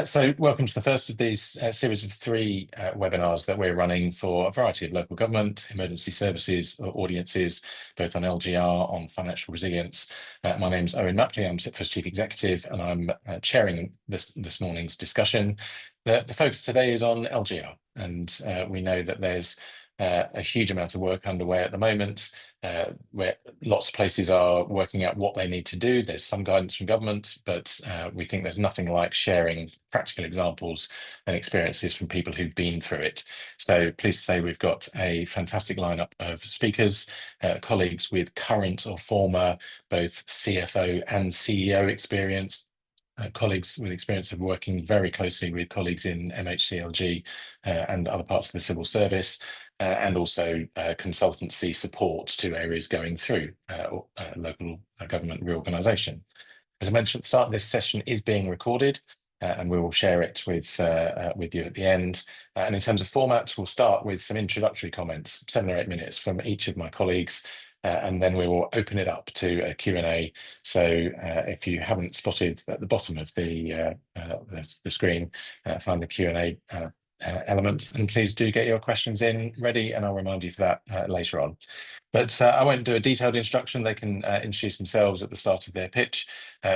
So welcome to the first of these series of three webinars that we're running for a variety of local government, emergency services audiences, both on LGR, on financial resilience. My name's Owen Mapley, I'm SIPFA's Chief Executive, and I'm chairing this morning's discussion. The focus today is on LGR, and we know that there's a huge amount of work underway at the moment, where lots of places are working out what they need to do. There's some guidance from government, but we think there's nothing like sharing practical examples and experiences from people who've been through it. So pleased to say we've got a fantastic lineup of speakers, colleagues with current or former both CFO and CEO experience, colleagues with experience of working very closely with colleagues in MHCLG and other parts of the civil service, and also consultancy support to areas going through local government reorganisation. As I mentioned at the start, this session is being recorded, and we will share it with you at the end. And in terms of format, we'll start with some introductory comments, 7 or 8 minutes from each of my colleagues, and then we will open it up to a Q&A. So if you haven't spotted at the bottom of the screen, find the Q&A element, and please do get your questions in ready, and I'll remind you for that later on. But I won't do a detailed introduction. They can introduce themselves at the start of their pitch.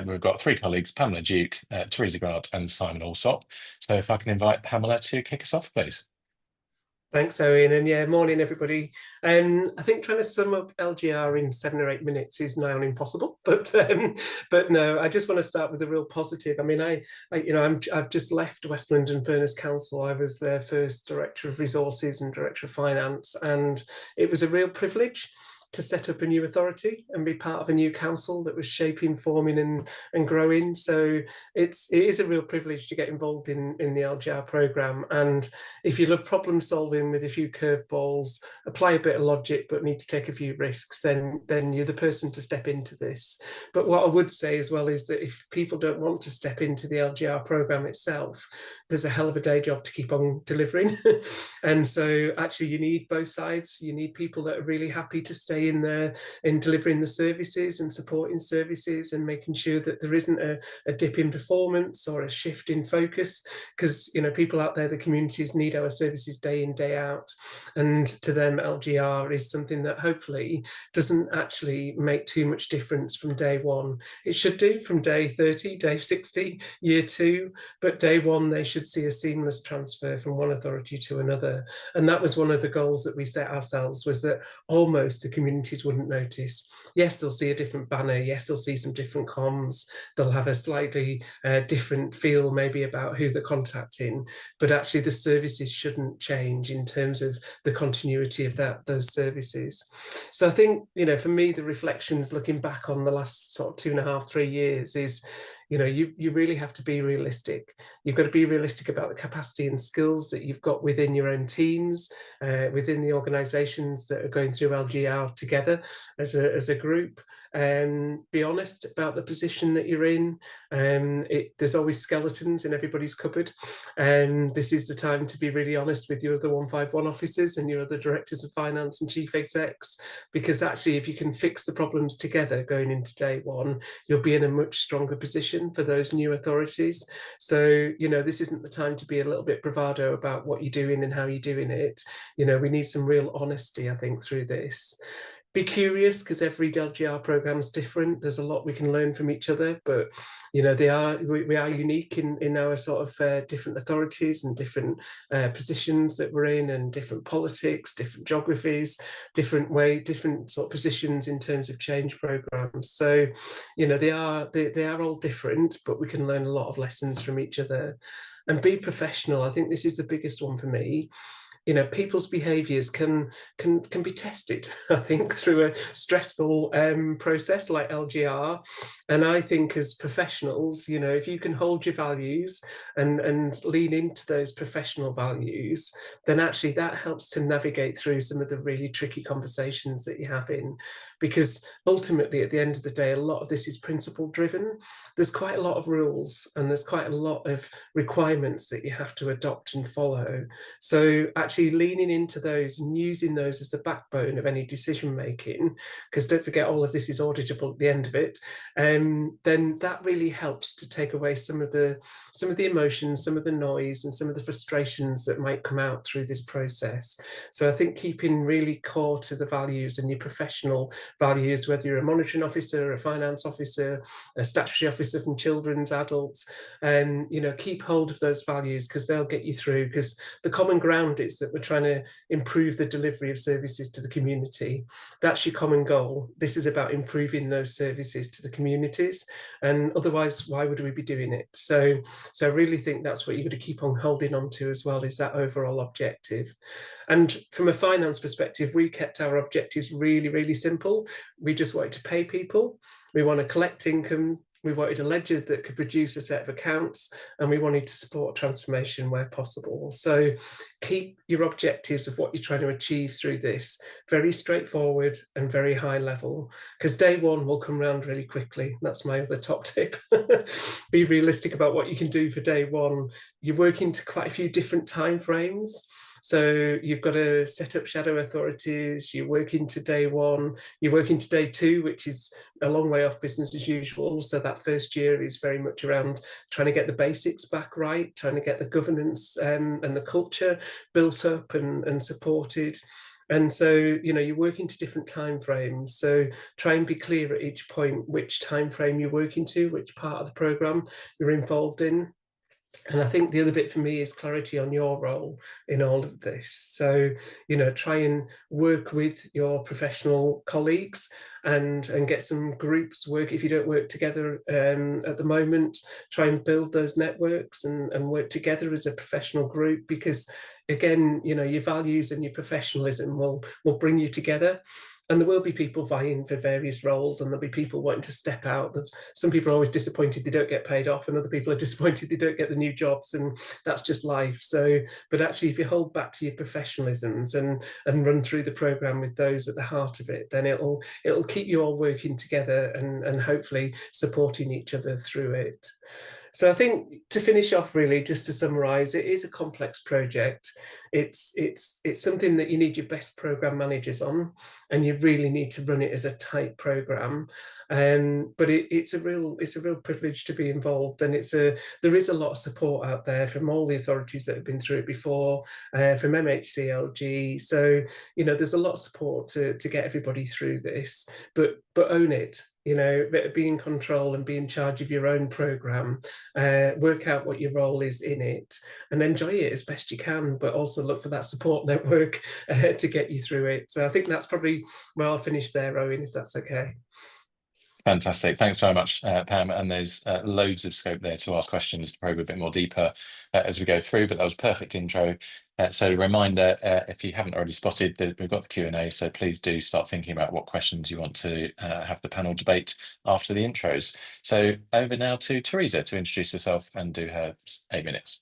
We've got 3 colleagues, Pamela Duke, Teresa Grant and Simon Allsop. So if I can invite Pamela to kick us off, please. Thanks, Owen, and yeah, morning everybody. I think trying to sum up LGR in 7 or 8 minutes is now impossible, but no, I just want to start with a real positive. I mean, I've just left West London Furness Council. I was their first Director of Resources and Director of Finance, and it was a real privilege to set up a new authority and be part of a new council that was shaping, forming and growing. So it is a real privilege to get involved in the LGR programme. And if you love problem solving with a few curveballs, apply a bit of logic, but need to take a few risks, then you're the person to step into this. But what I would say as well is that if people don't want to step into the LGR programme itself, there's a hell of a day job to keep on delivering. And so actually you need both sides. You need people that are really happy to stay in there in delivering the services and supporting services and making sure that there isn't a dip in performance or a shift in focus, because people out there, the communities, need our services day in, day out, and to them LGR is something that hopefully doesn't actually make too much difference from day one. It should do from day 30, day 60, year 2, but day 1 they should see a seamless transfer from one authority to another. And that was one of the goals that we set ourselves, was that almost the communities wouldn't notice. Yes, they'll see a different banner. Yes, they'll see some different comms. They'll have a slightly different feel maybe about who they're contacting, but actually the services shouldn't change in terms of the continuity of those services. So I think, for me, the reflections looking back on the last sort of 2.5, 3 years is, you really have to be realistic. You've got to be realistic about the capacity and skills that you've got within your own teams, within the organisations that are going through LGR together as a group. Be honest about the position that you're in. There's always skeletons in everybody's cupboard. This is the time to be really honest with your other 151 officers and your other directors of finance and chief execs, because actually if you can fix the problems together going into day 1, you'll be in a much stronger position for those new authorities. So, this isn't the time to be a little bit bravado about what you're doing and how you're doing it. We need some real honesty, I think, through this. Be curious, because every LGR program is different. There's a lot we can learn from each other, but we are unique in our sort of different authorities and different positions that we're in, and different politics, different geographies, different sort of positions in terms of change programs. So they are all different, but we can learn a lot of lessons from each other. And be professional. I think this is the biggest one for me. People's behaviours can be tested, I think, through a stressful process like LGR. And I think as professionals, if you can hold your values and lean into those professional values, then actually that helps to navigate through some of the really tricky conversations that you're having. Because ultimately, at the end of the day, a lot of this is principle driven. There's quite a lot of rules and there's quite a lot of requirements that you have to adopt and follow. So actually actually leaning into those and using those as the backbone of any decision making, because don't forget all of this is auditable at the end of it, then that really helps to take away some of the emotions, some of the noise, and some of the frustrations that might come out through this process. So I think keeping really core to the values and your professional values, whether you're a monitoring officer, a finance officer, a statutory officer from children's, adults, and keep hold of those values, because they'll get you through. Because the common ground is that we're trying to improve the delivery of services to the community. That's your common goal. This is about improving those services to the communities, and otherwise, why would we be doing it? So I really think that's what you've got to keep on holding on to as well, is that overall objective. And from a finance perspective, we kept our objectives really, really simple. We just wanted to pay people. We want to collect income. We wanted a ledger that could produce a set of accounts, and we wanted to support transformation where possible. So keep your objectives of what you're trying to achieve through this very straightforward and very high level, because day one will come around really quickly. That's my other top tip. Be realistic about what you can do for day one. You're working to quite a few different time frames. So you've got to set up shadow authorities, you work into day one, you work into day two, which is a long way off business as usual. So that first year is very much around trying to get the basics back right, trying to get the governance and the culture built up and supported. And so, you work into different time frames. So try and be clear at each point which time frame you're working to, which part of the programme you're involved in. And I think the other bit for me is clarity on your role in all of this. So, try and work with your professional colleagues and get some groups work. If you don't work together at the moment, try and build those networks and work together as a professional group, because again, your values and your professionalism will bring you together. And there will be people vying for various roles, and there'll be people wanting to step out. Some people are always disappointed they don't get paid off, and other people are disappointed they don't get the new jobs, and that's just life. So, but actually, if you hold back to your professionalisms and run through the program with those at the heart of it, then it'll keep you all working together and hopefully supporting each other through it. So I think, to finish off, really, just to summarise, it is a complex project. It's something that you need your best programme managers on, and you really need to run it as a tight programme. But it's a real privilege to be involved, and there is a lot of support out there from all the authorities that have been through it before, from MHCLG. So there's a lot of support to get everybody through this, but own it. Be in control and be in charge of your own programme. Work out what your role is in it and enjoy it as best you can, but also look for that support network to get you through it. So I think that's probably where I'll finish there, Owen, if that's okay. Fantastic. Thanks very much, Pam. And there's loads of scope there to ask questions to probe a bit more deeper as we go through, but that was a perfect intro. So a reminder, if you haven't already spotted, that we've got the Q&A, so please do start thinking about what questions you want to have the panel debate after the intros. So over now to Teresa to introduce herself and do her 8 minutes.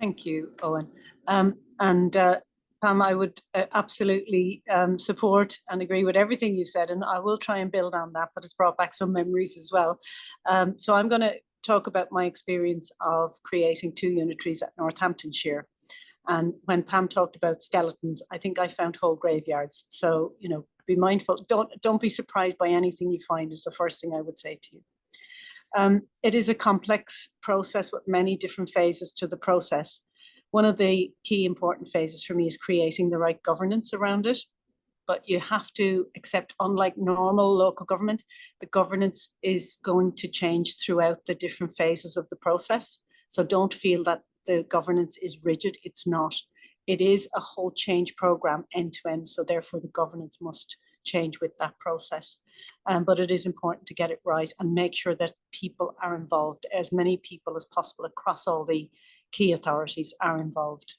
Thank you, Owen. Pam, I would absolutely support and agree with everything you said, and I will try and build on that, but it's brought back some memories as well. So I'm going to talk about my experience of creating 2 unitaries at Northamptonshire. And when Pam talked about skeletons, I think I found whole graveyards. So, be mindful. Don't be surprised by anything you find, is the first thing I would say to you. It is a complex process with many different phases to the process. One of the key important phases for me is creating the right governance around it. But you have to accept, unlike normal local government, the governance is going to change throughout the different phases of the process. So don't feel that the governance is rigid. It's not. It is a whole change program end to end. So therefore the governance must change with that process. But it is important to get it right and make sure that people are involved. As many people as possible across all the key authorities are involved.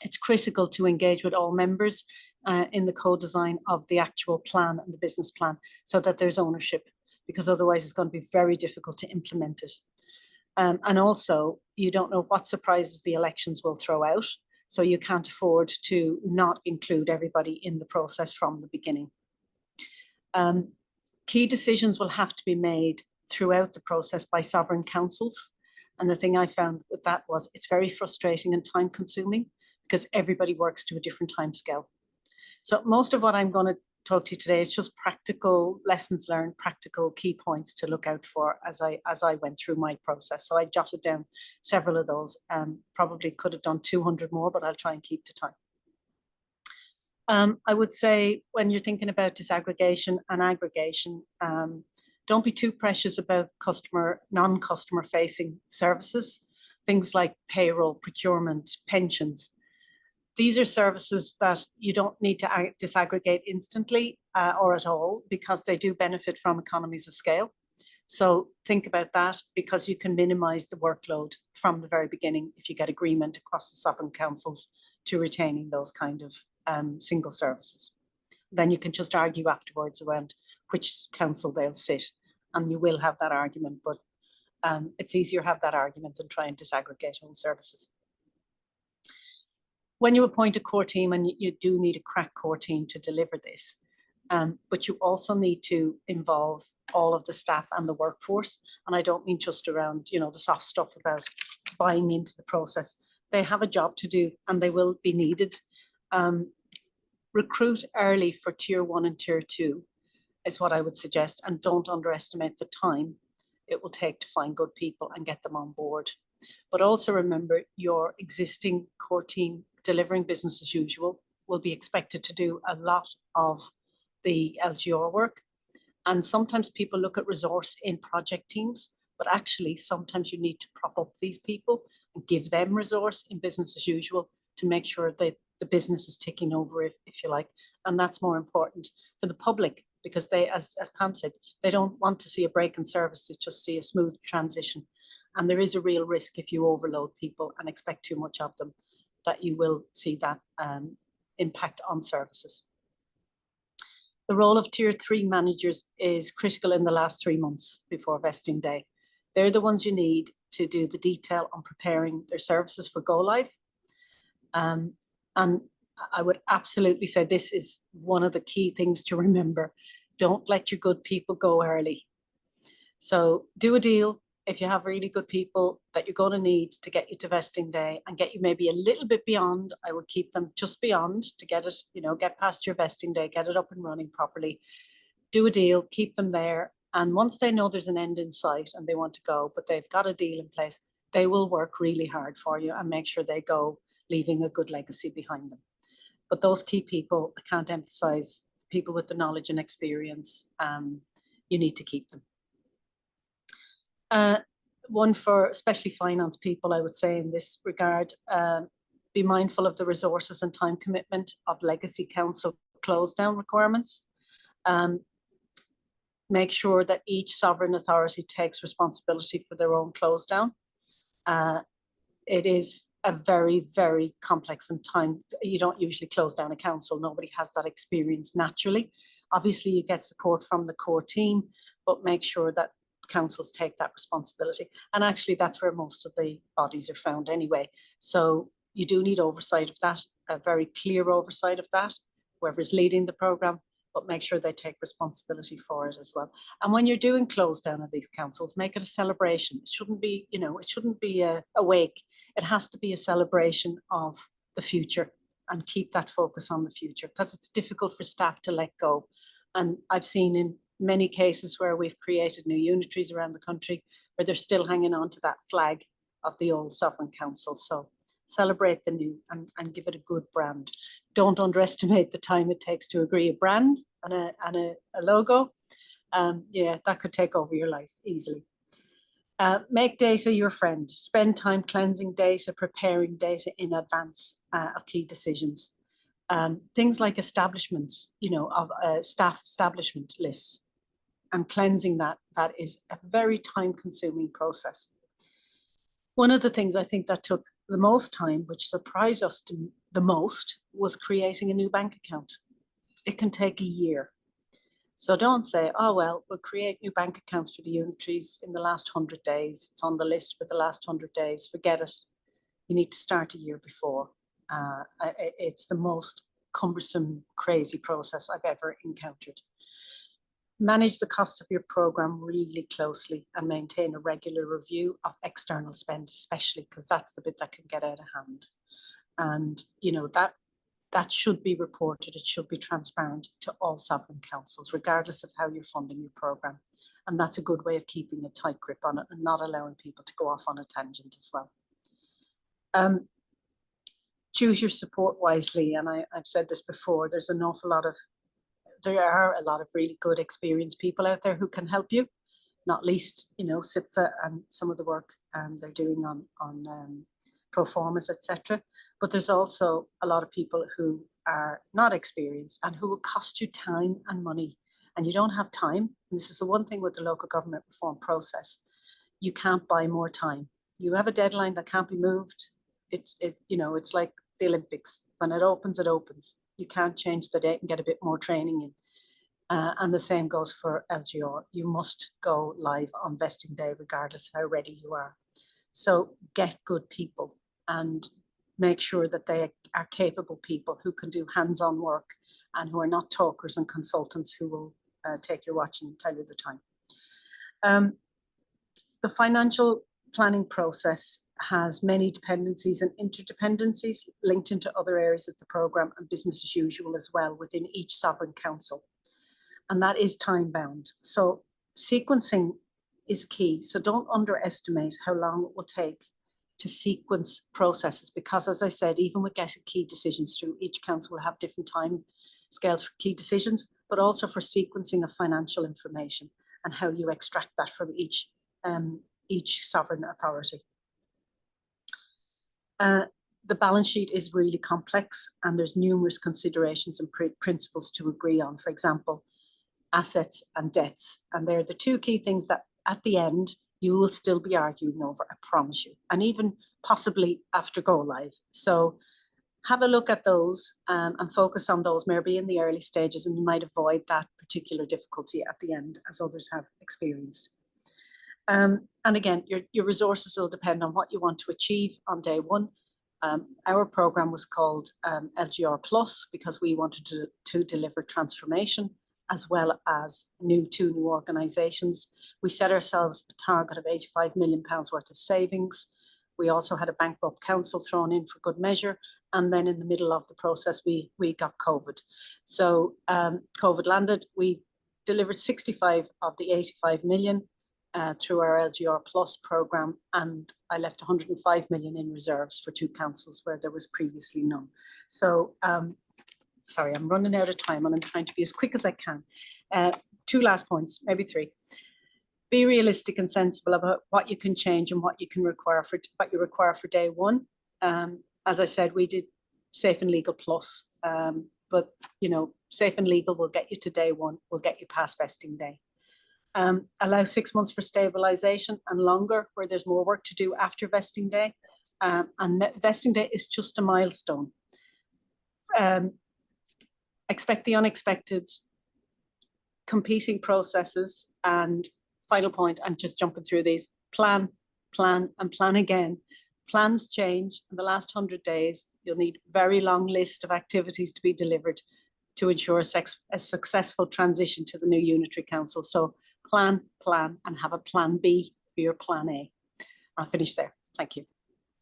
It's critical to engage with all members in the co-design of the actual plan and the business plan, so that there's ownership, because otherwise it's going to be very difficult to implement it. And also, you don't know what surprises the elections will throw out, so you can't afford to not include everybody in the process from the beginning. Key decisions will have to be made throughout the process by sovereign councils. And the thing I found with that was it's very frustrating and time consuming, because everybody works to a different time scale. So most of what I'm going to talk to you today is just practical lessons learned, practical key points to look out for as I went through my process. So I jotted down several of those, and probably could have done 200 more, but I'll try and keep to time. I would say when you're thinking about disaggregation and aggregation, don't be too precious about non-customer facing services, things like payroll, procurement, pensions. These are services that you don't need to disaggregate instantly or at all, because they do benefit from economies of scale. So think about that, because you can minimize the workload from the very beginning if you get agreement across the sovereign councils to retaining those kind of single services. Then you can just argue afterwards around which council they'll sit, and you will have that argument, but it's easier to have that argument than try and disaggregate all services. When you appoint a core team, and you do need a crack core team to deliver this, but you also need to involve all of the staff and the workforce. And I don't mean just around, the soft stuff about buying into the process. They have a job to do, and they will be needed. Recruit early for tier 1 and tier 2 is what I would suggest, and don't underestimate the time it will take to find good people and get them on board. But also remember, your existing core team delivering business as usual will be expected to do a lot of the LGR work. And sometimes people look at resource in project teams, but actually sometimes you need to prop up these people and give them resource in business as usual to make sure that the business is ticking over, if you like. And that's more important for the public, because they, as Pam said, they don't want to see a break in service, they just see a smooth transition. And there is a real risk if you overload people and expect too much of them, that you will see that impact on services. The role of tier 3 managers is critical in the last 3 months before vesting day. They're the ones you need to do the detail on preparing their services for go live. And I would absolutely say this is one of the key things to remember. Don't let your good people go early. So do a deal if you have really good people that you're going to need to get you to vesting day and get you maybe a little bit beyond. I would keep them just beyond to get it, get past your vesting day, get it up and running properly. Do a deal, keep them there. And once they know there's an end in sight and they want to go, but they've got a deal in place, they will work really hard for you and make sure they go, leaving a good legacy behind them. But those key people, I can't emphasize, people with the knowledge and experience, you need to keep them. One for especially finance people, I would say in this regard, be mindful of the resources and time commitment of legacy council close down requirements. Make sure that each sovereign authority takes responsibility for their own close down. It is a very, very complex and time. You don't usually close down a council. Nobody has that experience naturally. Obviously, you get support from the core team, but make sure that councils take that responsibility. And actually, that's where most of the bodies are found anyway. So you do need oversight of that, a very clear oversight of that, whoever's leading the programme, but make sure they take responsibility for it as well. And when you're doing close down of these councils, make it a celebration. It shouldn't be, it shouldn't be a wake. It has to be a celebration of the future, and keep that focus on the future, because it's difficult for staff to let go. And I've seen in many cases where we've created new unitaries around the country where they're still hanging on to that flag of the old sovereign council. So celebrate the new and give it a good brand. Don't underestimate the time it takes to agree a brand and a logo. Yeah, that could take over your life easily. Make data your friend. Spend time cleansing data, preparing data in advance of key decisions. Things like establishments, of staff establishment lists, and cleansing that is a very time-consuming process. One of the things I think that took the most time, which surprised us the most, was creating a new bank account. It can take a year. So don't say, oh, well, we'll create new bank accounts for the unitaries in the last 100 days. It's on the list for the last 100 days. Forget it. You need to start a year before. It's the most cumbersome, crazy process I've ever encountered. Manage the costs of your programme really closely and maintain a regular review of external spend, especially because that's the bit that can get out of hand. And, you know, that should be reported. It should be transparent to all sovereign councils, regardless of how you're funding your programme. And that's a good way of keeping a tight grip on it and not allowing people to go off on a tangent as well. Choose your support wisely. And I've said this before, there are a lot of really good, experienced people out there who can help you, not least, you know, SIPFA and some of the work they're doing on pro formas, etc. But there's also a lot of people who are not experienced and who will cost you time and money. And you don't have time. And this is the one thing with the local government reform process. You can't buy more time. You have a deadline that can't be moved. It's like the Olympics. When it opens, it opens. You can't change the date and get a bit more training in. And the same goes for LGR. You must go live on vesting day, regardless of how ready you are. So get good people and make sure that they are capable people who can do hands-on work and who are not talkers and consultants who will take your watch and tell you the time. The financial planning process has many dependencies and interdependencies linked into other areas of the programme and business as usual as well within each sovereign council. And that is time bound. So sequencing is key. So don't underestimate how long it will take to sequence processes, because as I said, even with getting key decisions through, each council will have different time scales for key decisions, but also for sequencing of financial information and how you extract that from each sovereign authority. The balance sheet is really complex and there's numerous considerations and principles to agree on. For example, assets and debts. And they're the two key things that at the end, you will still be arguing over, I promise you, and even possibly after go live. So have a look at those and focus on those maybe in the early stages, and you might avoid that particular difficulty at the end, as others have experienced. And again, your resources will depend on what you want to achieve on day one. Our programme was called LGR Plus because we wanted to deliver transformation as well as two new organisations. We set ourselves a target of £85 million worth of savings. We also had a bankrupt council thrown in for good measure. And then in the middle of the process, we got COVID. So COVID landed. We delivered 65 of the 85 million through our LGR Plus programme. And I left 105 million in reserves for two councils where there was previously none. So sorry, I'm running out of time and I'm trying to be as quick as I can. Two last points, maybe three. Be realistic and sensible about what you can change and what you require for day one. As I said, we did Safe and Legal Plus, but you know, Safe and Legal will get you to day one, will get you past vesting day. Allow 6 months for stabilisation and longer where there's more work to do after vesting day. And vesting day is just a milestone. Expect the unexpected, competing processes, and final point, and just jumping through these, plan, and plan again. Plans change. In the last 100 days, you'll need a very long list of activities to be delivered to ensure a successful transition to the new unitary council. So plan, and have a plan B for your plan A. I'll finish there. Thank you.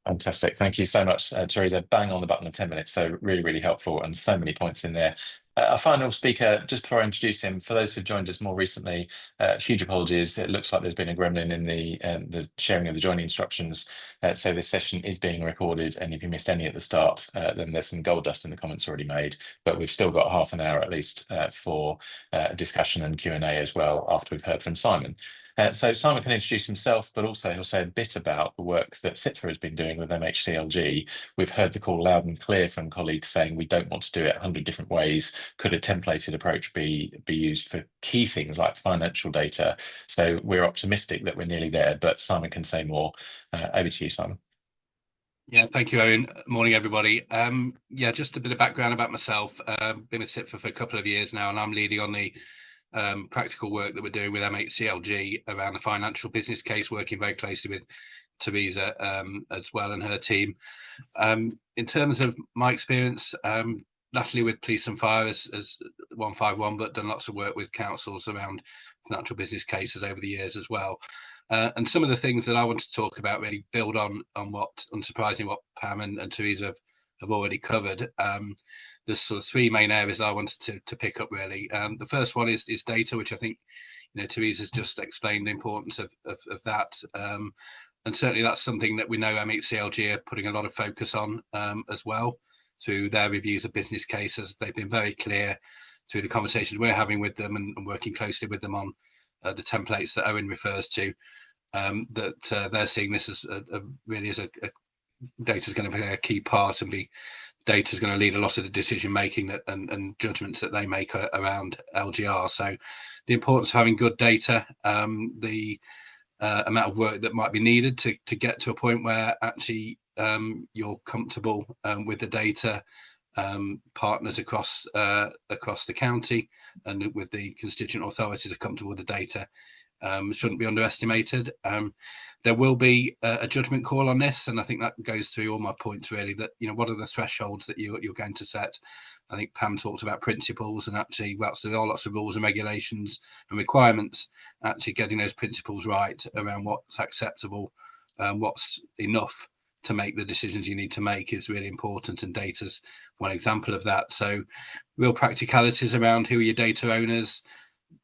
Fantastic. Thank you so much, Teresa. Bang on the button of 10 minutes. So really, really helpful and so many points in there. Our final speaker, just before I introduce him, for those who've joined us more recently, huge apologies. It looks like there's been a gremlin in the sharing of the joining instructions. So this session is being recorded. And if you missed any at the start, then there's some gold dust in the comments already made. But we've still got half an hour at least for discussion and Q&A as well after we've heard from Simon. So Simon can introduce himself, but also he'll say a bit about the work that SIPFA has been doing with MHCLG. We've heard the call loud and clear from colleagues saying we don't want to do it 100 different ways. Could a templated approach be used for key things like financial data? So we're optimistic that we're nearly there, but Simon can say more. Over to you, Simon. Yeah, thank you, Owen. Morning, everybody. Yeah, just a bit of background about myself. Been at SIPFA for a couple of years now, and I'm leading on the practical work that we're doing with MHCLG around the financial business case, working very closely with Teresa as well and her team. In terms of my experience, latterly with police and fire as 151, but done lots of work with councils around financial business cases over the years as well. And some of the things that I want to talk about really build on what, unsurprisingly, what Pam and Teresa have already covered. There's sort of three main areas I wanted to pick up really. The first one is data, which I think Teresa's just explained the importance of that. And certainly that's something that we know MHCLG are putting a lot of focus on as well through their reviews of business cases. They've been very clear through the conversations we're having with them and working closely with them on the templates that Owen refers to, that they're seeing this as really as a data is going to be a key part, and data is going to lead a lot of the decision making and judgments that they make around LGR. So the importance of having good data, the amount of work that might be needed to get to a point where actually you're comfortable with the data, partners across the county and with the constituent authorities are comfortable with the data, shouldn't be underestimated. There will be a judgment call on this, and I think that goes through all my points really, that what are the thresholds that you're going to set. I think Pam talked about principles, and actually whilst there are lots of rules and regulations and requirements, actually getting those principles right around what's acceptable, what's enough to make the decisions you need to make is really important, and data's one example of that. So real practicalities around who are your data owners.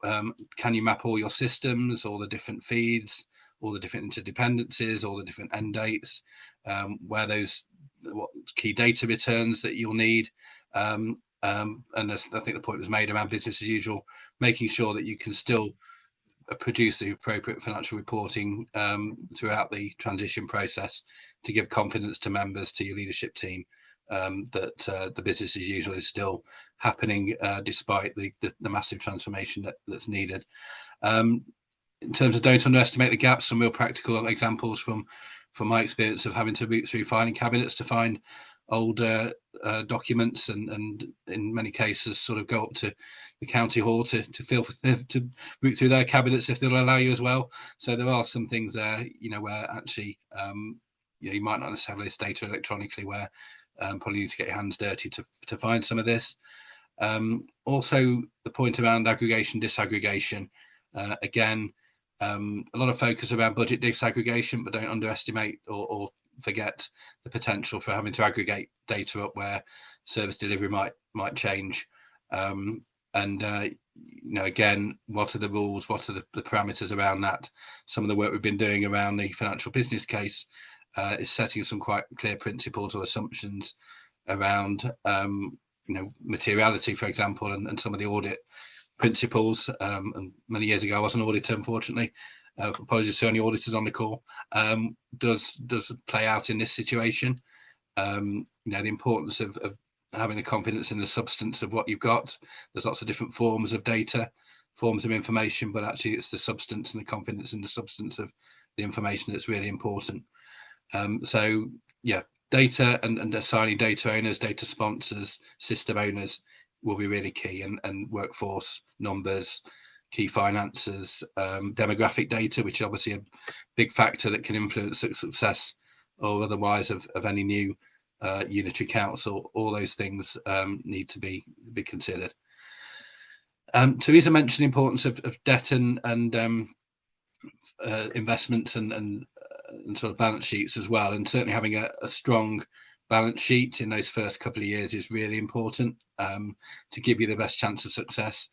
Can you map all your systems, all the different feeds, all the different interdependencies, all the different end dates, what key data returns that you'll need, and as I think the point was made around business as usual, making sure that you can still produce the appropriate financial reporting throughout the transition process to give confidence to members, to your leadership team, that the business as usual is still happening despite the massive transformation that's needed. In terms of don't underestimate the gaps, some real practical examples from my experience of having to root through filing cabinets to find older documents, and in many cases sort of go up to the county hall to root through their cabinets if they'll allow you as well. So there are some things there, where actually you might not necessarily have this data electronically, where probably need to get your hands dirty to find some of this. Also the point around aggregation, disaggregation, again, a lot of focus around budget disaggregation, but don't underestimate or forget the potential for having to aggregate data up where service delivery might change. Again, what are the rules, what are the parameters around that? Some of the work we've been doing around the financial business case is setting some quite clear principles or assumptions around materiality, for example, and some of the audit principles. And many years ago I was an auditor, unfortunately. Apologies to any auditors on the call. Does play out in this situation. The importance of having the confidence in the substance of what you've got. There's lots of different forms of data, forms of information, but actually it's the substance and the confidence in the substance of the information that's really important. So yeah, data and assigning data owners, data sponsors, system owners will be really key, and workforce numbers, key finances, demographic data, which is obviously a big factor that can influence the success or otherwise of any new unitary council. All those things need to be considered. Teresa mentioned the importance of debt and investments and sort of balance sheets as well, and certainly having a strong balance sheet in those first couple of years is really important to give you the best chance of success.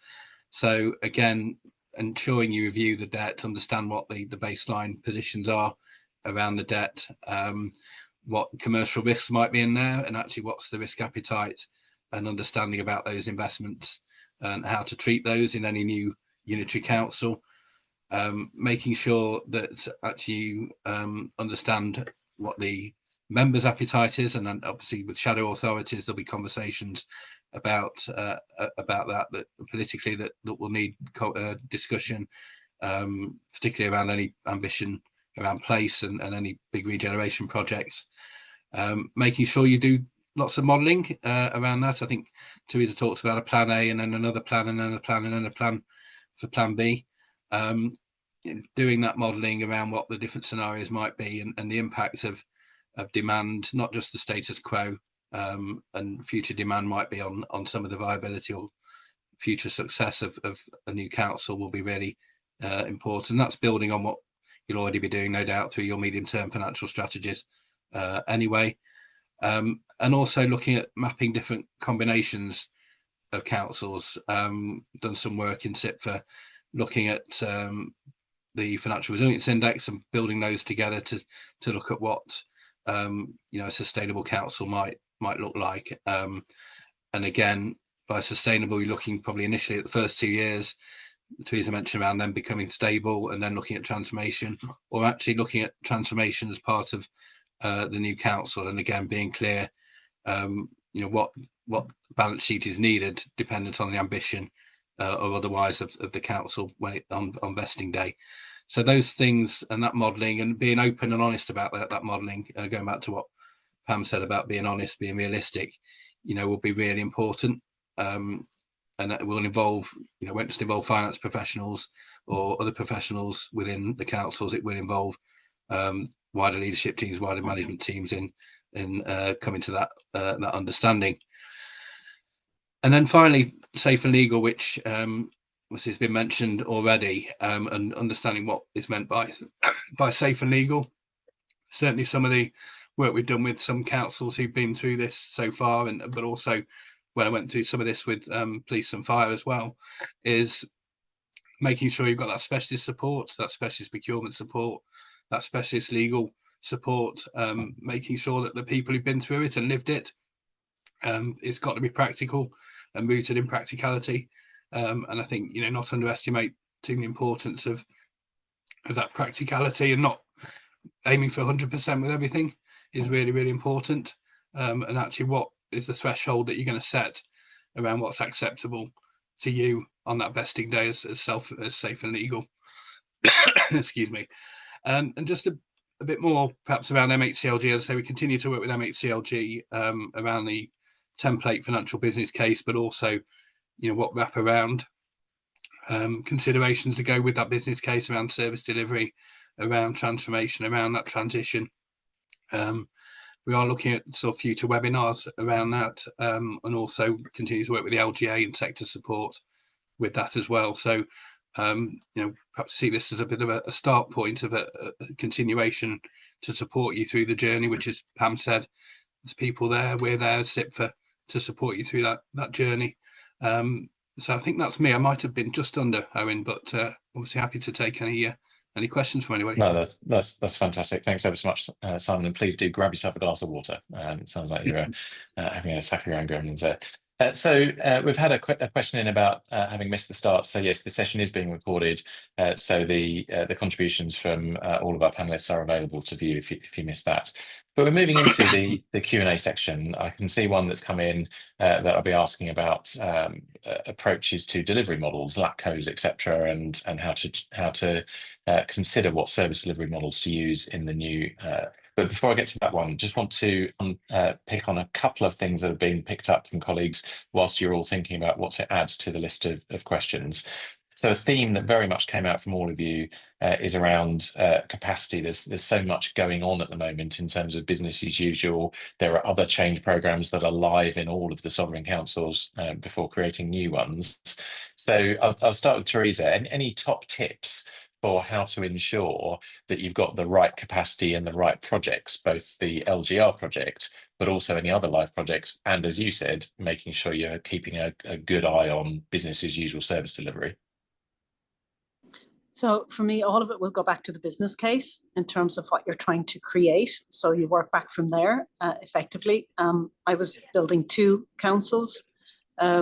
So again, ensuring you review the debt, understand what the baseline positions are around the debt, what commercial risks might be in there, and actually what's the risk appetite, and understanding about those investments and how to treat those in any new unitary council. Making sure that actually you understand what the members' appetite is, and then obviously with shadow authorities there'll be conversations about that politically that will need discussion, particularly around any ambition around place and any big regeneration projects. Making sure you do lots of modelling around that. I think Teresa talked about a plan A and then another plan and then a plan and then a plan for plan B. Doing that modelling around what the different scenarios might be and the impact of demand, not just the status quo, and future demand might be on some of the viability or future success of a new council will be really important. That's building on what you'll already be doing, no doubt, through your medium-term financial strategies anyway. and also looking at mapping different combinations of councils. Done some work in SIP for looking at the Financial Resilience Index and building those together to look at what a sustainable council might look like. And again, by sustainable, you're looking probably initially at the first 2 years, Teresa mentioned, around them becoming stable, and then looking at transformation, or actually looking at transformation as part of the new council. And again, being clear, what balance sheet is needed, dependent on the ambition or otherwise of the council when on vesting day. So those things and that modelling, and being open and honest about that modelling, going back to what Pam said about being honest, being realistic, will be really important. And that will involve, won't just involve finance professionals or other professionals within the councils. It will involve wider leadership teams, wider management teams in coming to that understanding. And then finally, safe and legal, which has been mentioned already, and understanding what is meant by safe and legal. Certainly, some of the work we've done with some councils who've been through this so far, but also when I went through some of this with police and fire as well, is making sure you've got that specialist support, that specialist procurement support, that specialist legal support, making sure that the people who've been through it and lived it, it's got to be practical and rooted in practicality. And I think, not underestimating the importance of that practicality, and not aiming for 100% with everything is really, really important. And actually, what is the threshold that you're going to set around what's acceptable to you on that vesting day as safe and legal? Excuse me. And just a bit more perhaps around MHCLG. As I say, we continue to work with MHCLG around the template financial business case, but also, what wrap around considerations to go with that business case around service delivery, around transformation, around that transition. We are looking at sort of future webinars around that, and also continue to work with the LGA and sector support with that as well. So, perhaps see this as a bit of a start point of a continuation to support you through the journey, which, as Pam said, there's people there, we're there, SIP to support you through that journey. So I think that's me. I might have been just under, Owen, but obviously happy to take any questions from anybody. No, that's fantastic. Thanks ever so much, Simon. And please do grab yourself a glass of water. It sounds like you're having a sack of your own gremlins there. So we've had a question in about having missed the start. So yes, the session is being recorded. So the contributions from all of our panelists are available to view if you missed that. But we're moving into the Q&A section. I can see one that's come in that I'll be asking about approaches to delivery models, LATCOs, etc., and how to consider what service delivery models to use in the new. But before I get to that one, just want to pick on a couple of things that have been picked up from colleagues whilst you're all thinking about what to add to the list of questions. So a theme that very much came out from all of you is around capacity. There's so much going on at the moment in terms of business as usual. There are other change programs that are live in all of the sovereign councils before creating new ones. So I'll start with Teresa. Any top tips for how to ensure that you've got the right capacity and the right projects, both the LGR project, but also any other live projects, and as you said, making sure you're keeping a good eye on business as usual service delivery? So for me, all of it will go back to the business case in terms of what you're trying to create. So you work back from there effectively. I was building 2 councils.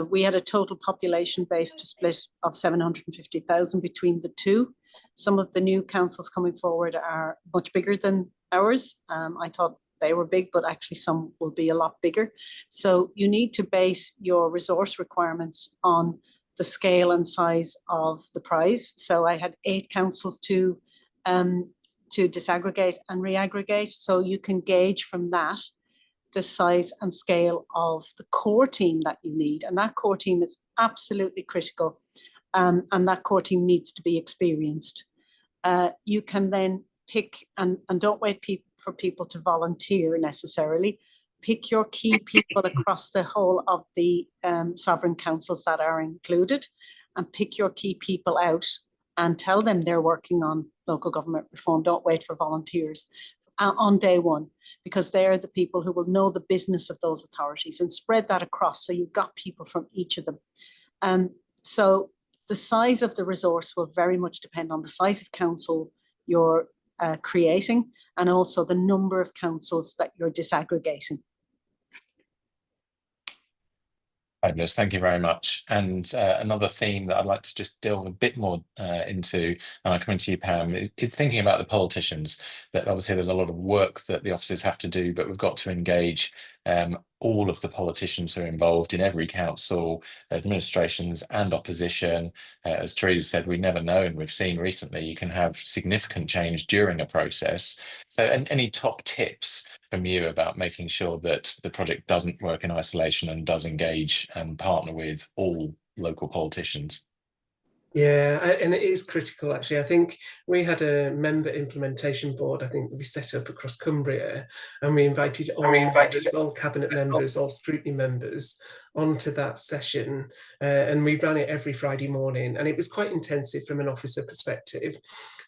We had a total population base to split of 750,000 between the 2. Some of the new councils coming forward are much bigger than ours. I thought they were big, but actually some will be a lot bigger. So you need to base your resource requirements on the scale and size of the prize. So I had 8 councils to disaggregate and reaggregate. So you can gauge from that the size and scale of the core team that you need. And that core team is absolutely critical. And that core team needs to be experienced. You can then pick, and don't wait for people to volunteer necessarily. Pick your key people across the whole of the sovereign councils that are included, and pick your key people out and tell them they're working on local government reform. Don't wait for volunteers. on day one, because they're the people who will know the business of those authorities, and spread that across so you've got people from each of them. So the size of the resource will very much depend on the size of council you're creating, and also the number of councils that you're disaggregating. Fabulous, thank you very much. And another theme that I'd like to just delve a bit more into, and I'm coming to you, Pam, is thinking about the politicians. That obviously there's a lot of work that the officers have to do, but we've got to engage all of the politicians who are involved in every council, administrations and opposition. As Teresa said, we never know, and we've seen recently you can have significant change during a process. So any top tips from you about making sure that the project doesn't work in isolation and does engage and partner with all local politicians? Yeah, and it is critical, actually. I think we had a member implementation board, I think, that we set up across Cumbria, and we invited all cabinet members, all scrutiny members onto that session, and we ran it every Friday morning, and it was quite intensive from an officer perspective.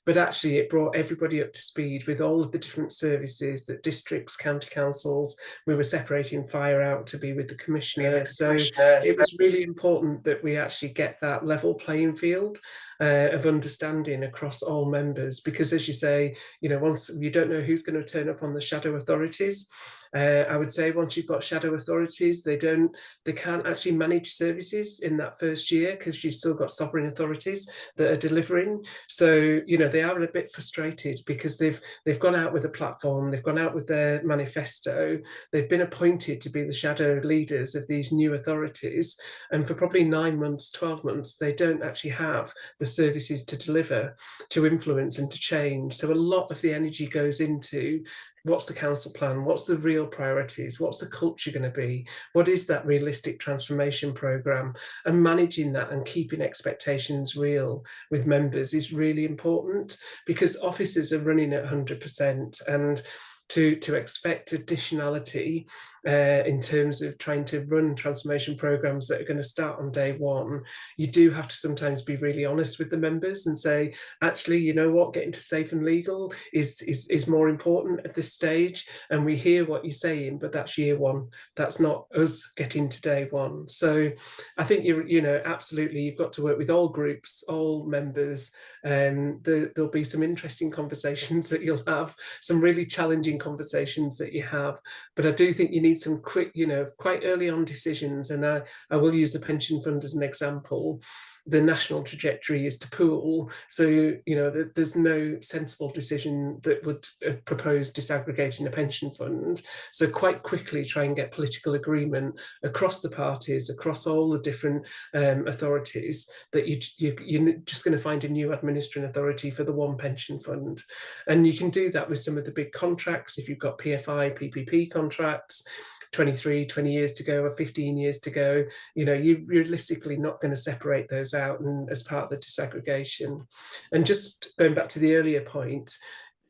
But actually it brought everybody up to speed with all of the different services that districts, county councils, we were separating fire out to be with the commissioner. So it was really important that we actually get that level playing field of understanding across all members, because as you say, you know, once you don't know who's going to turn up on the shadow authorities, I would say once you've got shadow authorities, they can't actually manage services in that first year, because you've still got sovereign authorities that are delivering. So, you know, they are a bit frustrated because they've gone out with a platform, they've gone out with their manifesto, they've been appointed to be the shadow leaders of these new authorities, and for probably 9 months, 12 months, they don't actually have the services to deliver, to influence and to change. So a lot of the energy goes into what's the council plan, what's the real priorities, what's the culture going to be, what is that realistic transformation programme, and managing that and keeping expectations real with members is really important, because officers are running at 100%, and to expect additionality in terms of trying to run transformation programs that are going to start on day one, you do have to sometimes be really honest with the members and say, actually, you know what, getting to safe and legal is more important at this stage, and we hear what you're saying, but that's year one, that's not us getting to day one. So I think you know, absolutely, you've got to work with all groups, all members, and there'll be some interesting conversations that you'll have, some really challenging conversations that you have, but I do think you need some quick, you know, quite early on decisions. And I will use the pension fund as an example. The national trajectory is to pool, so you know there's no sensible decision that would propose disaggregating a pension fund. So quite quickly try and get political agreement across the parties, across all the different authorities, that you're just going to find a new administering authority for the one pension fund. And you can do that with some of the big contracts. If you've got PFI, PPP contracts, 20 years to go or 15 years to go, you know, you're realistically not going to separate those out and as part of the disaggregation. And just going back to the earlier point,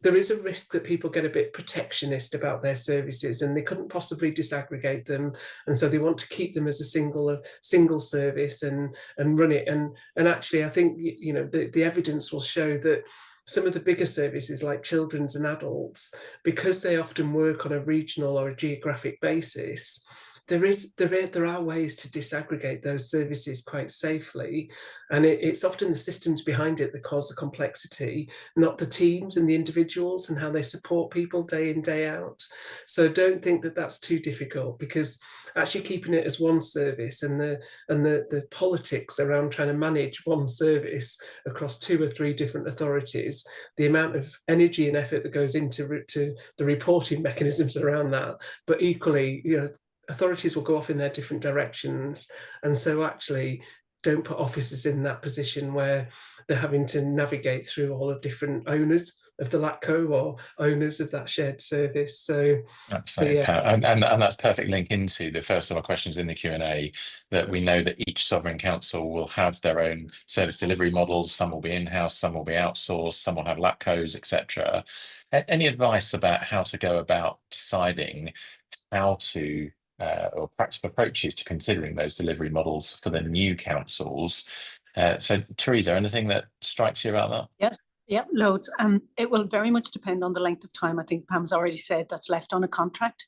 there is a risk that people get a bit protectionist about their services and they couldn't possibly disaggregate them, and so they want to keep them as a single service and run it. And actually I think, you know, the evidence will show that some of the bigger services like children's and adults, because they often work on a regional or a geographic basis, there are ways to disaggregate those services quite safely, and it's often the systems behind it that cause the complexity, not the teams and the individuals and how they support people day in, day out. So don't think that that's too difficult, because actually keeping it as one service and the politics around trying to manage one service across 2 or 3 different authorities, the amount of energy and effort that goes into the reporting mechanisms around that, but equally, you know, authorities will go off in their different directions. And so actually don't put officers in that position where they're having to navigate through all the different owners of the LATCO or owners of that shared service. So absolutely, yeah. And that's perfect link into the first of our questions in the Q&A, that we know that each sovereign council will have their own service delivery models. Some will be in-house, some will be outsourced, some will have LATCOs, etc. Any advice about how to go about deciding how to or practical approaches to considering those delivery models for the new councils? So Teresa, anything that strikes you about that? Yes, Yeah, loads. It will very much depend on the length of time. I think Pam's already said that's left on a contract.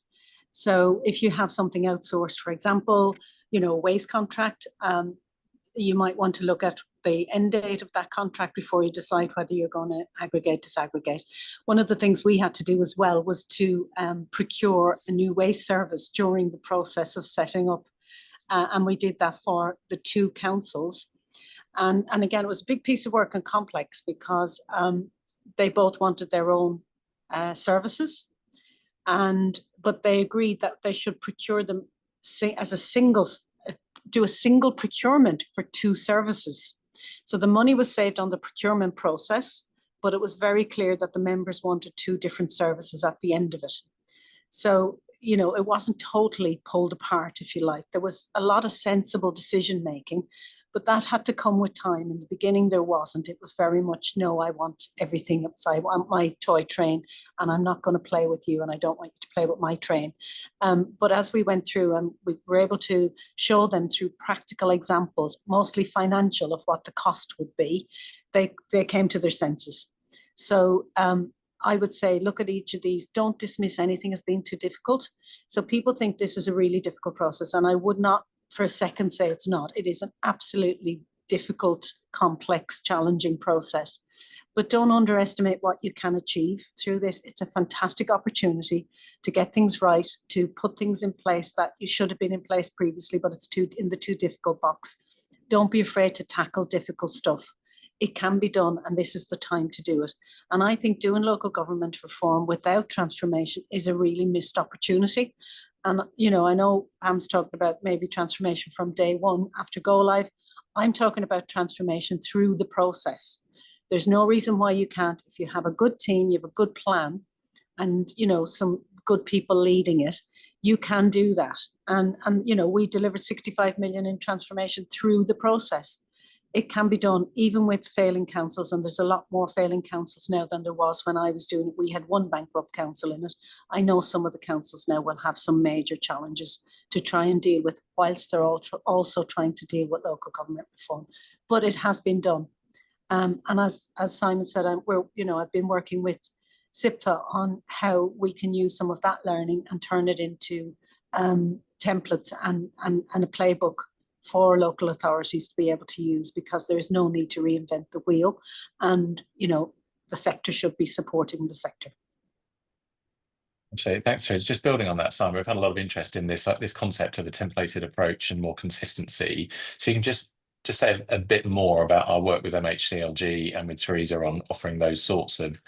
So if you have something outsourced, for example, you know, a waste contract, you might want to look at the end date of that contract before you decide whether you're going to aggregate, disaggregate. One of the things we had to do as well was to procure a new waste service during the process of setting up. And we did that for the 2 councils. And again, it was a big piece of work and complex because they both wanted their own services. But they agreed that they should procure them as a single, do a single procurement for 2 services. So the money was saved on the procurement process, but it was very clear that the members wanted 2 different services at the end of it. So, you know, it wasn't totally pulled apart, if you like. There was a lot of sensible decision making, but that had to come with time. In the beginning, there wasn't. It was very much, no, I want everything. So I want my toy train and I'm not going to play with you and I don't want you to play with my train. But as we went through and we were able to show them through practical examples, mostly financial, of what the cost would be, they came to their senses. So I would say, look at each of these, don't dismiss anything as being too difficult. So people think this is a really difficult process, and I would not for a second say it's not. It is an absolutely difficult, complex, challenging process. But don't underestimate what you can achieve through this. It's a fantastic opportunity to get things right, to put things in place that you should have been in place previously, but it's in the too difficult box. Don't be afraid to tackle difficult stuff. It can be done, and this is the time to do it. And I think doing local government reform without transformation is a really missed opportunity. And, you know, I know Pam's talked about maybe transformation from day one after go live. I'm talking about transformation through the process. There's no reason why you can't. If you have a good team, you have a good plan, and, you know, some good people leading it, you can do that. And you know, we delivered 65 million in transformation through the process. It can be done even with failing councils, and there's a lot more failing councils now than there was when I was doing it. We had 1 bankrupt council in it. I know some of the councils now will have some major challenges to try and deal with, whilst they're also trying to deal with local government reform. But it has been done. And as Simon said, I've been working with SIPFA on how we can use some of that learning and turn it into templates and a playbook for local authorities to be able to use, because there is no need to reinvent the wheel, and, you know, the sector should be supporting the sector. So thanks, Trace. Just building on that, Simon, we've had a lot of interest in this concept of a templated approach and more consistency. So you can just say a bit more about our work with MHCLG and with Teresa on offering those sorts of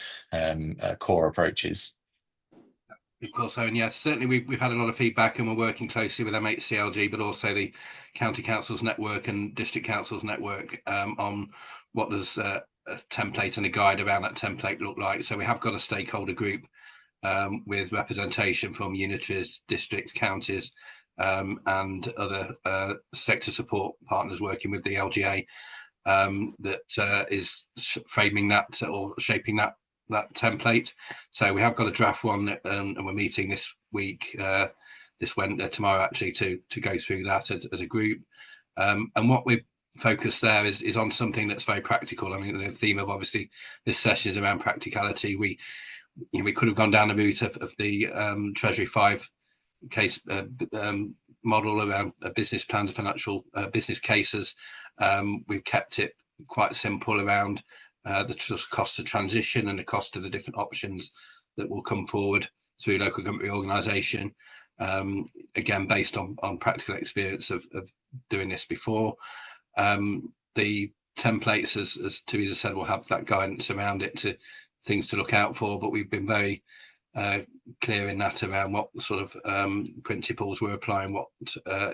core approaches. Of course, and yes, certainly we've had a lot of feedback, and we're working closely with MHCLG, but also the County Councils Network and District Councils Network on what does a template and a guide around that template look like. So we have got a stakeholder group with representation from unitaries, districts, counties, and other sector support partners working with the LGA that is framing that or shaping that template. So we have got a draft one, and we're meeting this week, tomorrow actually, to go through that as a group. And what we focus there is on something that's very practical. I mean, the theme of obviously this session is around practicality. We could have gone down the route of the Treasury 5 case model around business plans, financial business cases. We've kept it quite simple around the cost of transition and the cost of the different options that will come forward through local government reorganisation. Again, based on practical experience of doing this before. The templates, as Teresa said, will have that guidance around it, to things to look out for, but we've been very clear in that around what sort of principles we're applying, what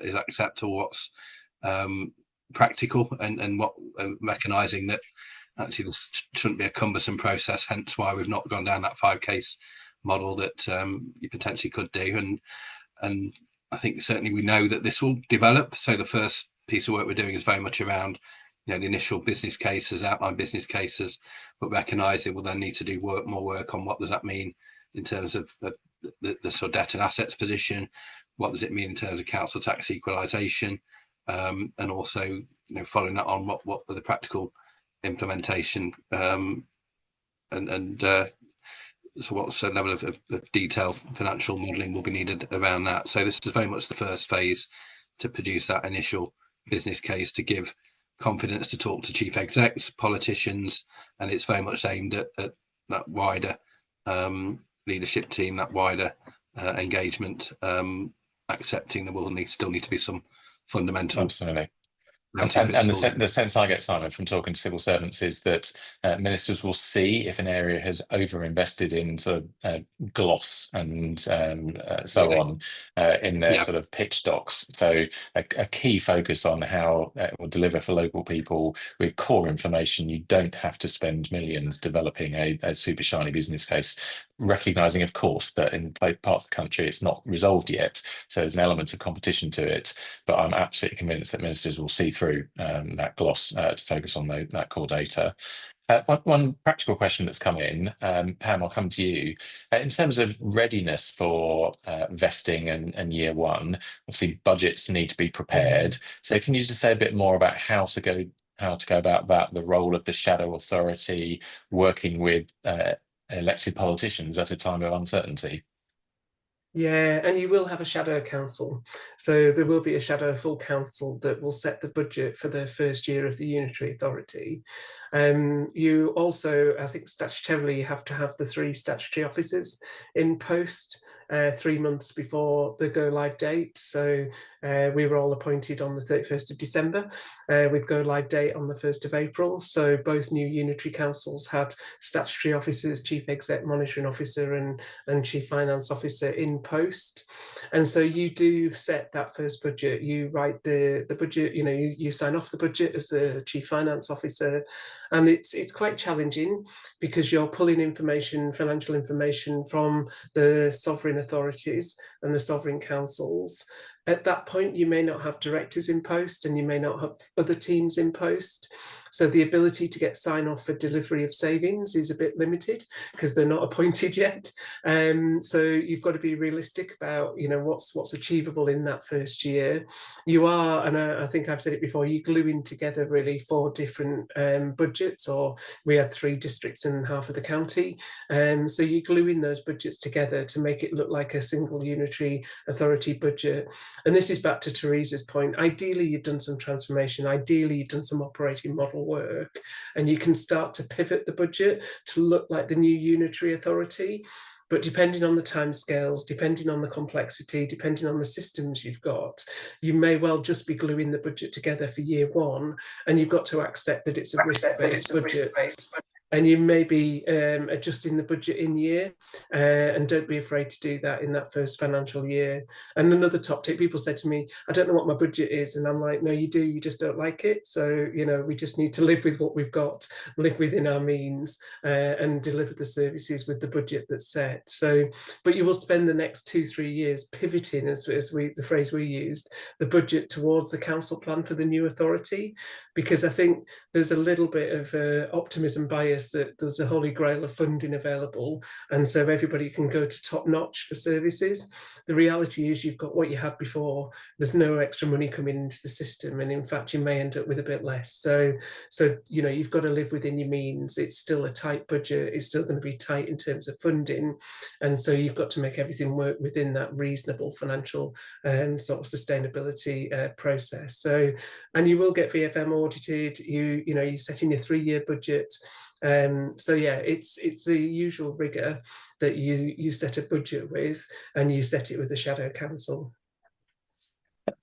is acceptable, what's practical, and what recognising that actually this shouldn't be a cumbersome process, hence why we've not gone down that 5 case model that you potentially could do. And I think certainly we know that this will develop. So the first piece of work we're doing is very much around, you know, the initial business cases, outline business cases, but recognising we'll then need to do more work on what does that mean in terms of the sort of debt and assets position, what does it mean in terms of council tax equalisation, and also, you know, following that on what are the practical implementation so what's a level of detailed financial modelling will be needed around that. So this is very much the first phase to produce that initial business case to give confidence to talk to chief execs, politicians, and it's very much aimed at that wider leadership team, that wider engagement, accepting there will still need to be some fundamental. Absolutely. And the sense I get, Simon, from talking to civil servants is that ministers will see if an area has over-invested in sort of gloss and so on in their sort of pitch docs. So a key focus on how it will deliver for local people with core information. You don't have to spend millions developing a super shiny business case, recognising, of course, that in parts of the country it's not resolved yet. So there's an element of competition to it. But I'm absolutely convinced that ministers will see through that gloss to focus on that core data. One practical question that's come in, Pam, I'll come to you. In terms of readiness for vesting and year one, obviously budgets need to be prepared. So can you just say a bit more about how to go about that, the role of the shadow authority, working with elected politicians at a time of uncertainty? Yeah, and you will have a shadow council. So there will be a shadow full council that will set the budget for the first year of the unitary authority. You also, I think statutorily, have to have the 3 statutory officers in post 3 months before the go live date. So we were all appointed on the 31st of December with go live date on the 1st of April. So both new unitary councils had statutory officers, chief exec monitoring officer and chief finance officer in post. And so you do set that first budget. You write the budget, you sign off the budget as the chief finance officer. And it's quite challenging because you're pulling information, financial information from the sovereign authorities and the sovereign councils. At that point, you may not have directors in post and you may not have other teams in post. So the ability to get sign off for delivery of savings is a bit limited because they're not appointed yet. So you've got to be realistic about, what's achievable in that first year. You are, and I think I've said it before, you're gluing together really 4 different budgets, or we had 3 districts and half of the county. So you're gluing those budgets together to make it look like a single unitary authority budget. And this is back to Teresa's point. Ideally, you've done some transformation. Ideally, you've done some operating model work, and you can start to pivot the budget to look like the new unitary authority. But depending on the timescales, depending on the complexity, depending on the systems you've got, you may well just be gluing the budget together for year one, and you've got to accept that it's a risk-based budget. And you may be adjusting the budget in year, and don't be afraid to do that in that first financial year. And another top tip, people said to me, I don't know what my budget is. And I'm like, no, you do, you just don't like it. So, we just need to live with what we've got, live within our means, and deliver the services with the budget that's set. So, but you will spend the next 2-3 years pivoting, as the phrase we used, the budget towards the council plan for the new authority, because I think there's a little bit of optimism bias that there's a holy grail of funding available, and so everybody can go to top notch for services. The reality is you've got what you had before. There's no extra money coming into the system, and in fact you may end up with a bit less. So you've got to live within your means. It's still a tight budget. It's still going to be tight in terms of funding, and so you've got to make everything work within that reasonable financial sort of sustainability process. So, and you will get VFM audited. You set in your 3-year budget. So yeah, it's the usual rigor that you set a budget with, and you set it with the shadow council.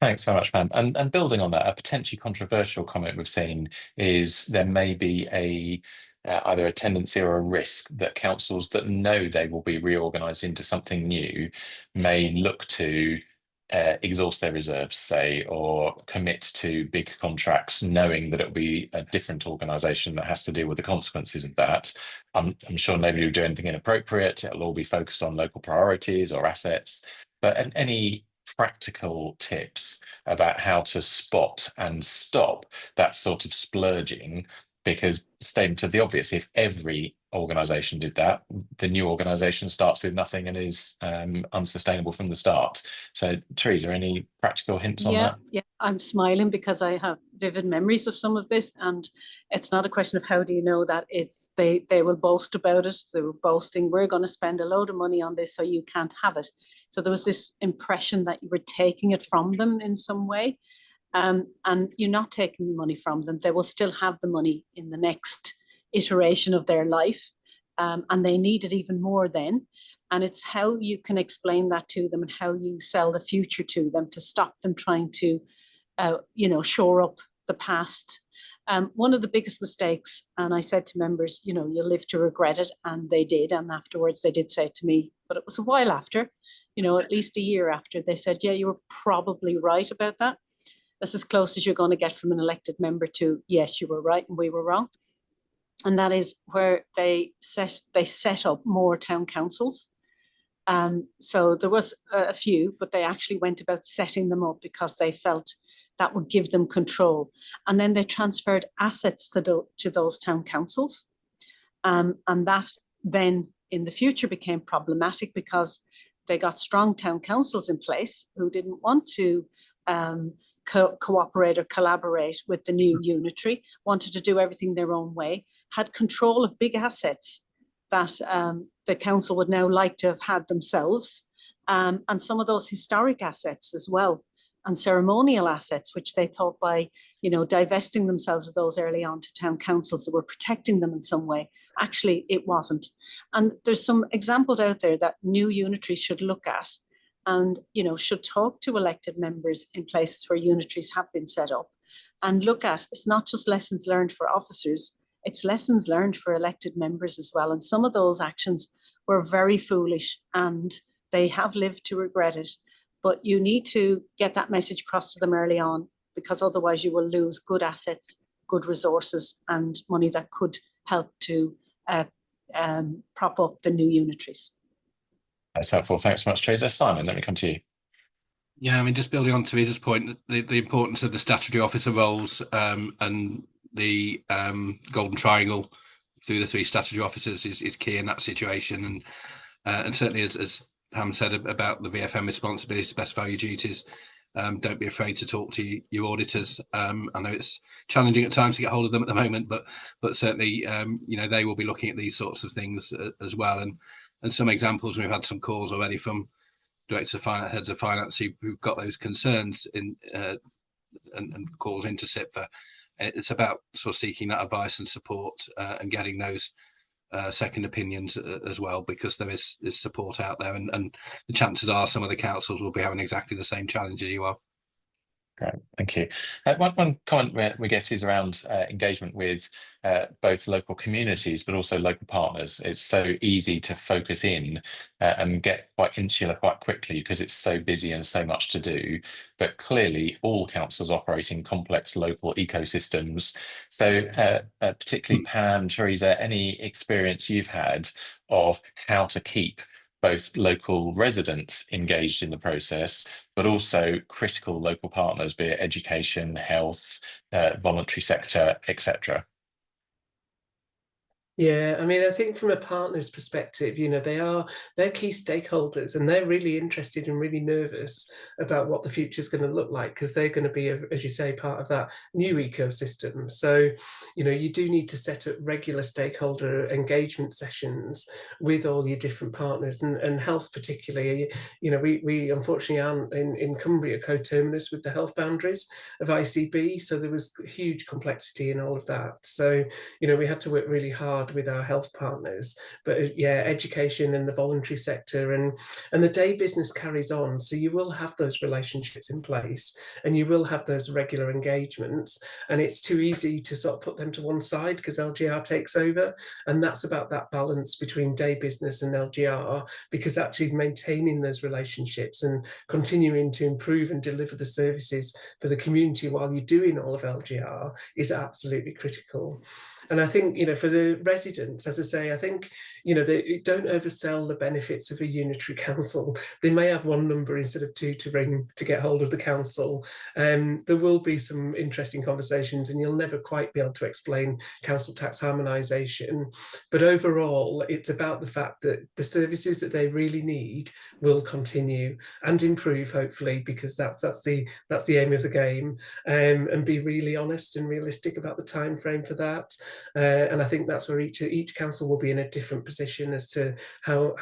Thanks so much, Pam. And building on that, a potentially controversial comment we've seen is there may be either a tendency or a risk that councils that know they will be reorganised into something new may look to exhaust their reserves, say, or commit to big contracts, knowing that it'll be a different organisation that has to deal with the consequences of that. I'm sure nobody will do anything inappropriate. It'll all be focused on local priorities or assets. But any practical tips about how to spot and stop that sort of splurging because statement of the obvious, if every organisation did that, the new organisation starts with nothing and is unsustainable from the start. So, Teresa, any practical hints on that? Yeah, I'm smiling because I have vivid memories of some of this, and it's not a question of how do you know that, it's they will boast about it. They were boasting, we're going to spend a load of money on this so you can't have it. So there was this impression that you were taking it from them in some way. And you're not taking money from them. They will still have the money in the next iteration of their life, and they need it even more then. And it's how you can explain that to them and how you sell the future to them to stop them trying to, shore up the past. One of the biggest mistakes, and I said to members, you'll live to regret it, and they did. And afterwards, they did say to me, but it was a while after, at least a year after, they said, yeah, you were probably right about that. That's as close as you're going to get from an elected member to, yes, you were right and we were wrong. And that is where they set up more town councils. So there was a few, but they actually went about setting them up because they felt that would give them control. And then they transferred assets to those town councils. And that then in the future became problematic because they got strong town councils in place who didn't want to cooperate or collaborate with the new unitary, wanted to do everything their own way, had control of big assets that the council would now like to have had themselves, and some of those historic assets as well, and ceremonial assets, which they thought by divesting themselves of those early on to town councils that were protecting them in some way. Actually, it wasn't. And there's some examples out there that new unitaries should look at, and should talk to elected members in places where unitaries have been set up, and look at, it's not just lessons learned for officers, it's lessons learned for elected members as well. And some of those actions were very foolish and they have lived to regret it. But you need to get that message across to them early on, because otherwise you will lose good assets, good resources and money that could help to prop up the new unitaries. That's helpful. Thanks so much, Teresa. Simon, let me come to you. Yeah, I mean, just building on Teresa's point, the importance of the statutory officer roles and the golden triangle through the three statutory officers is key in that situation. And certainly, as Pam said about the VFM responsibilities, best value duties, don't be afraid to talk to your auditors. I know it's challenging at times to get hold of them at the moment, but certainly, they will be looking at these sorts of things as well. And some examples, we've had some calls already from directors of finance, heads of finance who've got those concerns in and calls into SIPFA. It's about sort of seeking that advice and support and getting those second opinions as well, because there is support out there, and the chances are some of the councils will be having exactly the same challenge as you are. Great, thank you. One comment we get is around engagement with both local communities, but also local partners. It's so easy to focus in and get quite insular quite quickly because it's so busy and so much to do. But clearly, all councils operate in complex local ecosystems. So, particularly Pam, Teresa, any experience you've had of how to keep both local residents engaged in the process, but also critical local partners, be it education, health, voluntary sector, etc.? Yeah, I mean, I think from a partner's perspective, they're key stakeholders, and they're really interested and really nervous about what the future is going to look like, because they're going to be, as you say, part of that new ecosystem. So, you do need to set up regular stakeholder engagement sessions with all your different partners, and health particularly. We unfortunately aren't in Cumbria coterminous with the health boundaries of ICB, so there was huge complexity in all of that. So, we had to work really hard with our health partners, but yeah, education and the voluntary sector, and the day business carries on. So you will have those relationships in place, and you will have those regular engagements, and it's too easy to sort of put them to one side because LGR takes over. And that's about that balance between day business and LGR, because actually maintaining those relationships and continuing to improve and deliver the services for the community while you're doing all of LGR is absolutely critical. And I think, for the residents residents, as I say, I think, you know, they don't oversell the benefits of a unitary council. They may have one number instead of two to ring to get hold of the council. There will be some interesting conversations, and you'll never quite be able to explain council tax harmonisation. But overall, it's about the fact that the services that they really need will continue and improve, hopefully, because that's the aim of the game, and be really honest and realistic about the time frame for that. And I think that's where each council will be in a different position as to how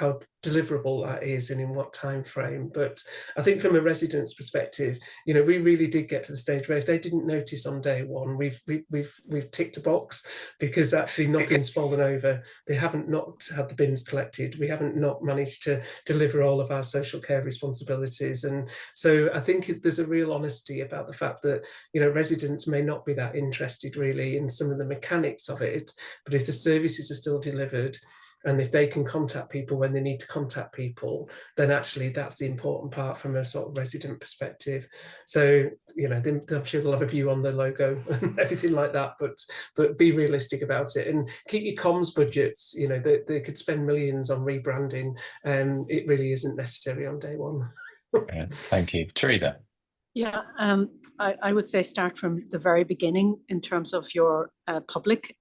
deliverable that is and in what time frame. But I think from a resident's perspective, you know, we really did get to the stage where if they didn't notice on day one, we've ticked a box, because actually nothing's fallen over. They haven't not had the bins collected. We haven't not managed to deliver all of our social care responsibilities. And so I think there's a real honesty about the fact that, you know, residents may not be that interested really in some of the mechanics of it, but if the services are still delivered, and if they can contact people when they need to contact people, then actually that's the important part from a sort of resident perspective. So, you know, I'm sure they'll have a view on the logo and everything like that, but be realistic about it and keep your comms budgets. You know, they could spend millions on rebranding, and it really isn't necessary on day one. Thank you. Teresa. Yeah, I would say start from the very beginning in terms of your the public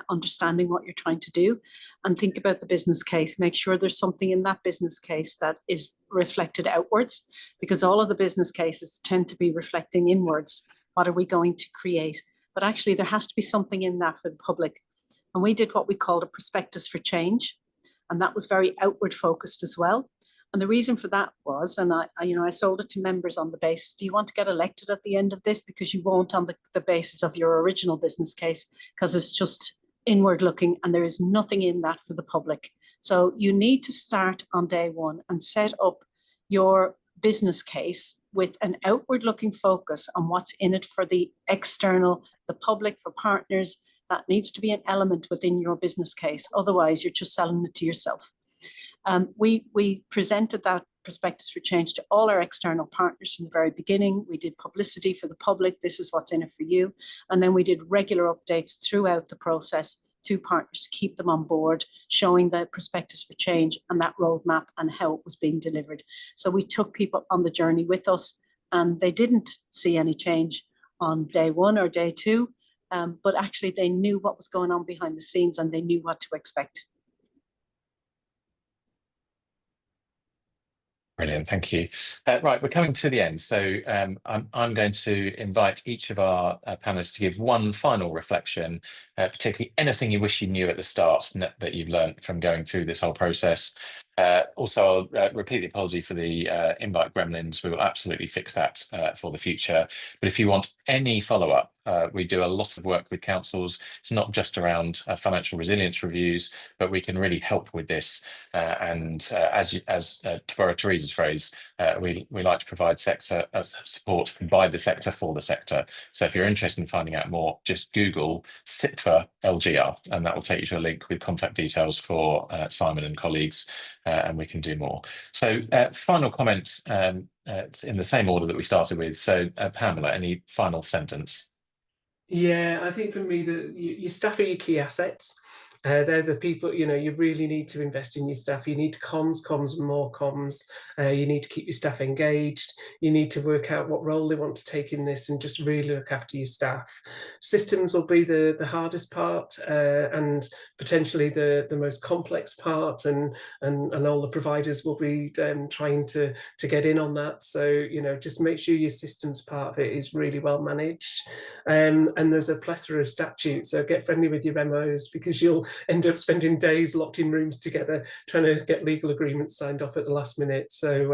understanding what you're trying to do, and think about the business case. Make sure there's something in that business case that is reflected outwards, because all of the business cases tend to be reflecting inwards. What are we going to create? But actually there has to be something in that for the public. And we did what we called a prospectus for change. And that was very outward focused as well. And the reason for that was, and I sold it to members on the basis, do you want to get elected at the end of this? Because you won't on the basis of your original business case, because it's just inward looking and there is nothing in that for the public. So you need to start on day one and set up your business case with an outward looking focus on what's in it for the external, the public, for partners. That needs to be an element within your business case. Otherwise, you're just selling it to yourself. We presented that prospectus for change to all our external partners from the very beginning. We did publicity for the public. This is what's in it for you. And then we did regular updates throughout the process to partners to keep them on board, showing the prospectus for change and that roadmap and how it was being delivered. So we took people on the journey with us, and they didn't see any change on day one or day two, but actually they knew what was going on behind the scenes and they knew what to expect. Brilliant, thank you. Right, we're coming to the end. So I'm going to invite each of our panelists to give one final reflection, particularly anything you wish you knew at the start that you've learned from going through this whole process. Also, I'll repeat the apology for the invite gremlins. We will absolutely fix that for the future. But if you want any follow-up, we do a lot of work with councils. It's not just around financial resilience reviews, but we can really help with this. And as to borrow Teresa's phrase, we like to provide sector support by the sector for the sector. So if you're interested in finding out more, just Google SIPFA LGR, and that will take you to a link with contact details for Simon and colleagues, and we can do more. So final comment in the same order that we started with. So Pamela, any final sentence? Yeah, I think for me, your staff are your key assets. They're the people, you know, you really need to invest in your staff. You need comms, more comms. You need to keep your staff engaged. You need to work out what role they want to take in this and just really look after your staff. Systems will be the hardest part, and potentially the most complex part, and all the providers will be trying to get in on that. So, you know, just make sure your systems part of it is really well managed. And there's a plethora of statutes, so get friendly with your MOs, because you'll end up spending days locked in rooms together trying to get legal agreements signed off at the last minute. So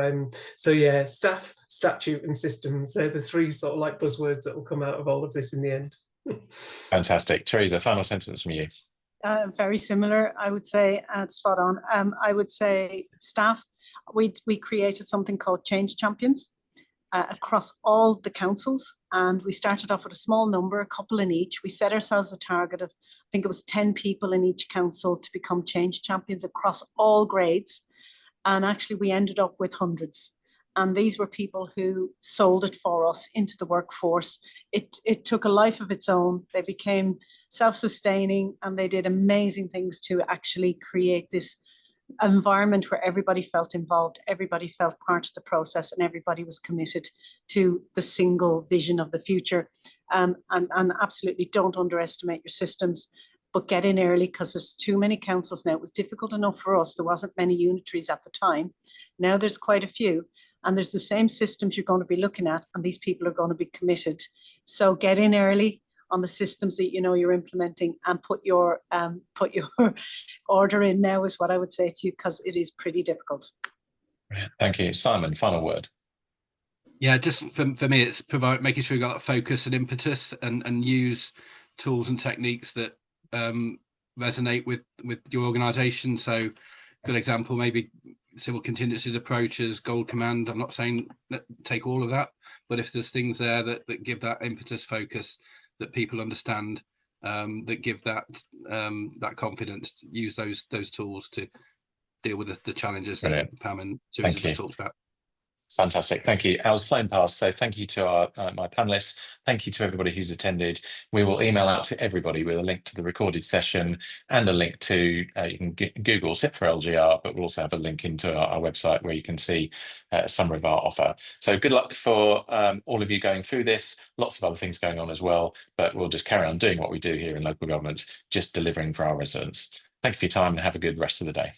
yeah, staff, statute and systems, they're the three sort of like buzzwords that will come out of all of this in the end. Fantastic. Teresa, final sentence from you. Very similar, I would say, spot on. I would say staff, we created something called Change Champions across all the councils, and we started off with a small number, a couple in each. We set ourselves a target of, I think it was 10 people in each council to become change champions across all grades, and actually we ended up with hundreds. And these were people who sold it for us into the workforce. It took a life of its own. They became self-sustaining, and they did amazing things to actually create this environment where everybody felt involved, everybody felt part of the process, and everybody was committed to the single vision of the future. And absolutely don't underestimate your systems, but get in early, because there's too many councils now. It was difficult enough for us. There wasn't many unitaries at the time. Now there's quite a few, and there's the same systems you're going to be looking at, and these people are going to be committed. So get in early on the systems that you know you're implementing, and put your order in now, is what I would say to you, because it is pretty difficult. Thank you. Simon, final word. Yeah, just for me, it's making sure you got focus and impetus, and use tools and techniques that resonate with your organisation. So, good example, maybe civil contingencies approaches, gold command. I'm not saying that take all of that, but if there's things there that give that impetus, focus, that people understand, that give that that confidence, use those tools to deal with the challenges Brilliant. that Pam and Teresa just talked about. Fantastic. Thank you. Hours flown past. So thank you to our my panelists. Thank you to everybody who's attended. We will email out to everybody with a link to the recorded session and a link to, you can Google SIP for LGR, but we'll also have a link into our website where you can see a summary of our offer. So good luck for all of you going through this. Lots of other things going on as well, but we'll just carry on doing what we do here in local government, just delivering for our residents. Thank you for your time, and have a good rest of the day.